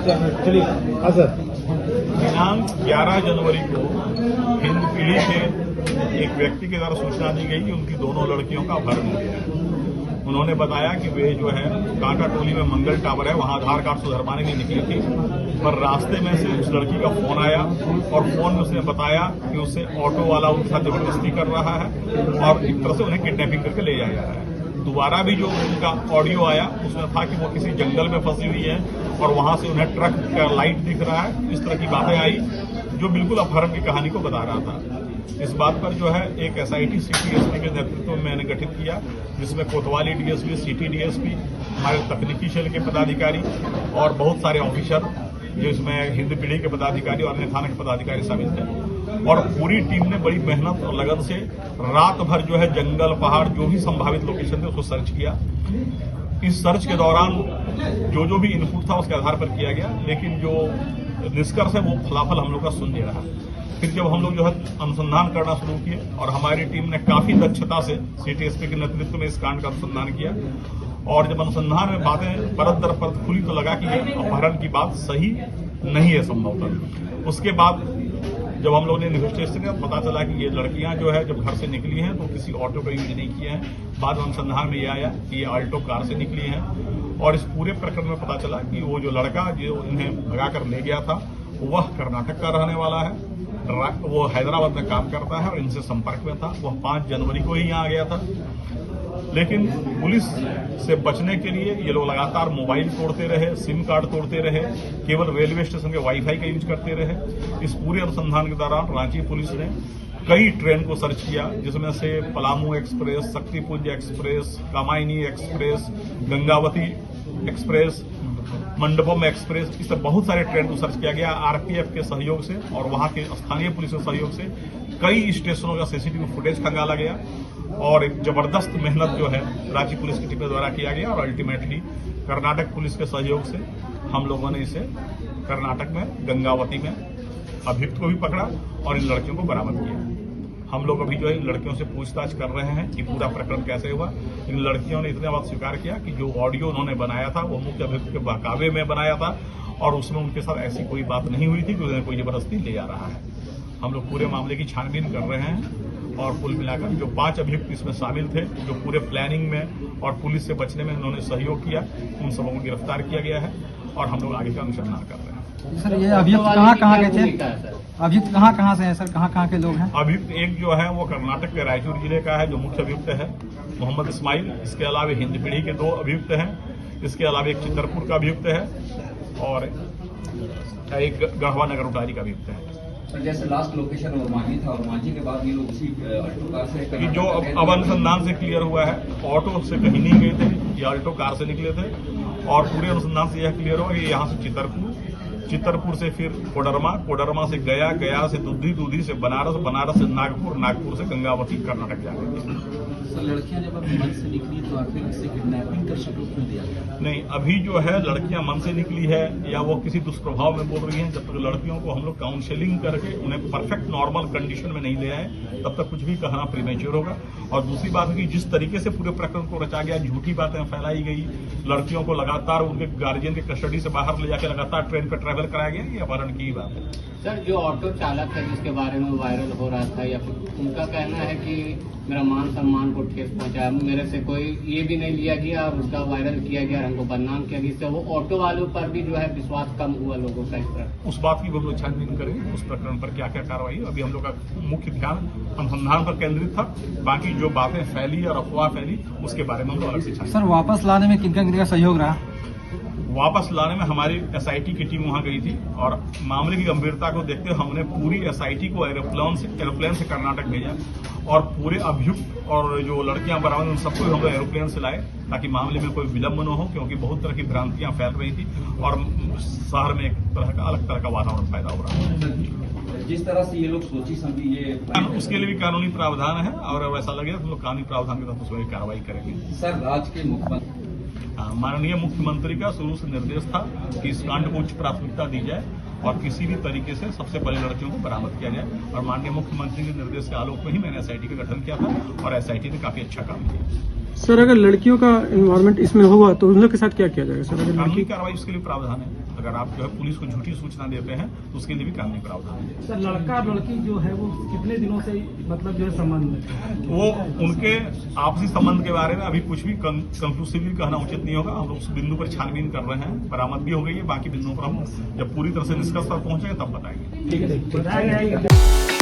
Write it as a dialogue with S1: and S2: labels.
S1: चलिए। हाँ सर।
S2: दिनांक 11 जनवरी को हिंद पीढ़ी के एक व्यक्ति के द्वारा सूचना दी गई कि उनकी दोनों लड़कियों का अपहरण हो गया है। उन्होंने बताया कि वे जो है कांटा टोली में मंगल टावर है वहां आधार कार्ड सुधरवाने के लिए निकली थी, पर रास्ते में से उस लड़की का फोन आया और फोन में उसने बताया कि उससे ऑटो वाला उनके साथ जबरदस्ती कर रहा है और एक तरह से उन्हें किडनैपिंग करके ले जाया जा रहा है। दोबारा भी जो उनका ऑडियो आया उसमें था कि वो किसी जंगल में फंसी हुई है और वहां से उन्हें ट्रक का लाइट दिख रहा है। इस तरह की बातें आई जो बिल्कुल अपहरण की कहानी को बता रहा था। इस बात पर जो है एक एसआईटी सिटी डीएसपी के नेतृत्व में मैंने गठित किया, जिसमें कोतवाली डीएसपी, सिटी डीएसपी, हमारे तकनीकी सेल के पदाधिकारी और बहुत सारे ऑफिसर, जिसमें हिंद पीढ़ी के पदाधिकारी और अन्य थाना के पदाधिकारी शामिल थे। और पूरी टीम ने बड़ी मेहनत और लगन से रात भर जो है जंगल, पहाड़, जो भी संभावित लोकेशन थे उसको सर्च किया। इस सर्च के दौरान जो भी इनपुट था उसके आधार पर किया गया, लेकिन जो निष्कर्ष है वो फलाफल हम लोग का सुन नहीं रहा। फिर जब हम लोग जो है अनुसंधान करना शुरू किए और हमारी टीम ने काफी दक्षता से सिटी एसपी के नेतृत्व में इस कांड का अनुसंधान किया, और जब अनुसंधान में बातें परत दर परत खुली तो लगा कि अपहरण की बात सही नहीं है संभवतः। उसके बाद जब हम लोगों ने इन्वेस्टिगेशन किया पता चला कि ये लड़कियां जो है जब घर से निकली हैं तो किसी ऑटो का यूज नहीं किया है। बाद में अनुसंधान में ये आया कि ये आल्टो कार से निकली हैं और इस पूरे प्रकरण में पता चला कि वो जो लड़का जो इन्हें भगाकर ले गया था वह कर्नाटक का रहने वाला है। वो हैदराबाद में काम करता है और इनसे संपर्क में था। वह 5 जनवरी को ही यहाँ आ गया था, लेकिन पुलिस से बचने के लिए ये लोग लगातार मोबाइल तोड़ते रहे, सिम कार्ड तोड़ते रहे, केवल रेलवे स्टेशन के वाईफाई का यूज करते रहे। इस पूरे अनुसंधान के दौरान रांची पुलिस ने कई ट्रेन को सर्च किया, जिसमें से Palamu express, Shaktipunj express, Kamayani express, Gangavati express, Mandapam express, इस तरह बहुत सारे ट्रेन को सर्च किया गया। आरपीएफ के सहयोग से और वहां के स्थानीय पुलिस के सहयोग से कई स्टेशनों का सीसीटीवी फुटेज खंगाला गया और एक जबरदस्त मेहनत जो है रांची पुलिस की टीम के द्वारा किया गया और अल्टीमेटली कर्नाटक पुलिस के सहयोग से हम लोगों ने इसे कर्नाटक में गंगावती में अभियुक्त को भी पकड़ा और इन लड़कियों को बरामद किया। हम लोग अभी जो है इन लड़कियों से पूछताछ कर रहे हैं कि पूरा प्रकरण कैसे हुआ। इन लड़कियों ने इतने बात स्वीकार किया कि जो ऑडियो उन्होंने बनाया था वो मुख्य अभियुक्त के बहकावे में बनाया था और उसमें उनके साथ ऐसी कोई बात नहीं हुई थी कि उन्हें कोई जबरदस्ती ले जा रहा है। हम लोग पूरे मामले की छानबीन कर रहे हैं और कुल मिलाकर जो 5 अभियुक्त इसमें शामिल थे, जो पूरे प्लानिंग में और पुलिस से बचने में उन्होंने सहयोग किया, उन सबों को गिरफ्तार किया गया है और हम लोग आगे का अनुसंधान कर रहे हैं।
S1: सर ये अभियुक्त कहाँ के थे? अभियुक्त कहाँ से हैं सर? कहाँ के लोग हैं?
S2: अभियुक्त एक जो है वो कर्नाटक के रायचूर जिले का है, जो मुख्य अभियुक्त है मोहम्मद इस्माइल। इसके अलावा हिंद पीढ़ी के 2 अभियुक्त हैं। इसके अलावा एक चितरपुर का अभियुक्त है और एक गढ़वा नगर उटारी का अभियुक्त है।
S3: जैसे लास्ट लोकेशन ओरमांझी था, ओरमांझी के बाद ये लोग उसी अल्टो कार से
S2: जो अब अनुसंधान से क्लियर हुआ है, ऑटो से कहीं नहीं गए थे, ये अल्टो कार से निकले थे और पूरे अनुसंधान से यह क्लियर हुआ कि यहाँ से चितरपुर से फिर कोडरमा से गया से दूधी से बनारस से नागपुर से गंगावती कर्नाटक जा रही थी।
S3: सर लड़कियां जब अभी मन से निकली तो आखिर इससे किडनैपिंग का शिकार क्यों दिया गया?
S2: नहीं, अभी जो है लड़कियां मन से निकली है या वो किसी दुष्प्रभाव में बोल रही हैं, जब तक लड़कियों को हम लोग काउंसलिंग करके उन्हें परफेक्ट नॉर्मल कंडीशन में नहीं ले आए तब तक कुछ भी कहना प्रीमेच्योर होगा। और दूसरी बात है कि जिस तरीके से पूरे प्रकरण को रचा गया, झूठी बातें फैलाई गई, लड़कियों को लगातार उनके गार्जियन के कस्टडी से बाहर ले जाकर लगातार ट्रेन पर ट्रैवल कराया गया, ये अपहरण की बात है।
S4: सर जो ऑटो चालक है जिसके बारे में वायरल हो रहा था, या फिर उनका कहना है कि मेरा मान सम्मान को ठेस पहुंचा, मेरे से कोई ये भी नहीं लिया गया और उसका वायरल किया गया, हमको बदनाम किया गया, इससे वो ऑटो वालों पर भी जो है विश्वास कम हुआ लोगों का। इस तरह
S2: उस बात की वो लोग छानबीन करेंगे, उस प्रकरण पर क्या क्या कार्रवाई। अभी हम लोग का मुख्य ध्यान अनुसंधान पर केंद्रित था, बाकी जो बातें फैली और अफवाह फैली उसके बारे में हम लोग अलग से छानबीन।
S1: सर वापस लाने में किनका सहयोग रहा?
S2: वापस लाने में हमारी एसआईटी की टीम वहां गई थी और मामले की गंभीरता को देखते हुए हमने पूरी एसआईटी को एरोप्लेन से कर्नाटक भेजा और पूरे अभियुक्त और जो लड़कियां बरामद उन सबको हम लोग एरोप्लेन से लाए ताकि मामले में कोई विलंब न हो, क्योंकि बहुत तरह की भ्रांतियां फैल रही थी और शहर में एक तरह का अलग तरह का वातावरण पैदा हो रहा है।
S3: जिस तरह से ये लोग सोची समझी ये
S2: उसके लिए भी कानूनी प्रावधान है और वैसा लगे तो हम लोग कानूनी प्रावधान के तहत उसमें कार्रवाई करेंगे।
S3: सर राज्य के मुख्यमंत्री
S2: माननीय मुख्यमंत्री का शुरू से निर्देश था कि इस कांड को उच्च प्राथमिकता दी जाए और किसी भी तरीके से सबसे पहले लड़कियों को बरामद किया जाए, और माननीय मुख्यमंत्री के निर्देश के आलोक में ही मैंने एसआईटी का गठन किया था और एसआईटी ने काफी अच्छा काम किया।
S1: सर अगर लड़कियों का इन्वॉल्वमेंट इसमें हुआ तो उन लोग के साथ क्या किया जाएगा सर?
S2: कानूनी कार्रवाई उसके लिए प्रावधान है। अगर आप जो है पुलिस को झूठी सूचना देते हैं तो उसके लिए भी कानूनी प्रावधान है।
S5: सर लड़का और लड़की जो है वो कितने दिनों से मतलब जो है संबंध में,
S2: वो उनके आपसी संबंध के बारे में अभी कुछ भी कंक्लूसिवली कहना उचित नहीं होगा। हम लोग उस बिंदु पर छानबीन कर रहे हैं, बरामदगी हो गई है, बाकी बिंदुओं पर हम जब पूरी तरह से निष्कर्ष पर पहुंचेंगे तब बताएंगे।
S5: ठीक है, बताया गया है कि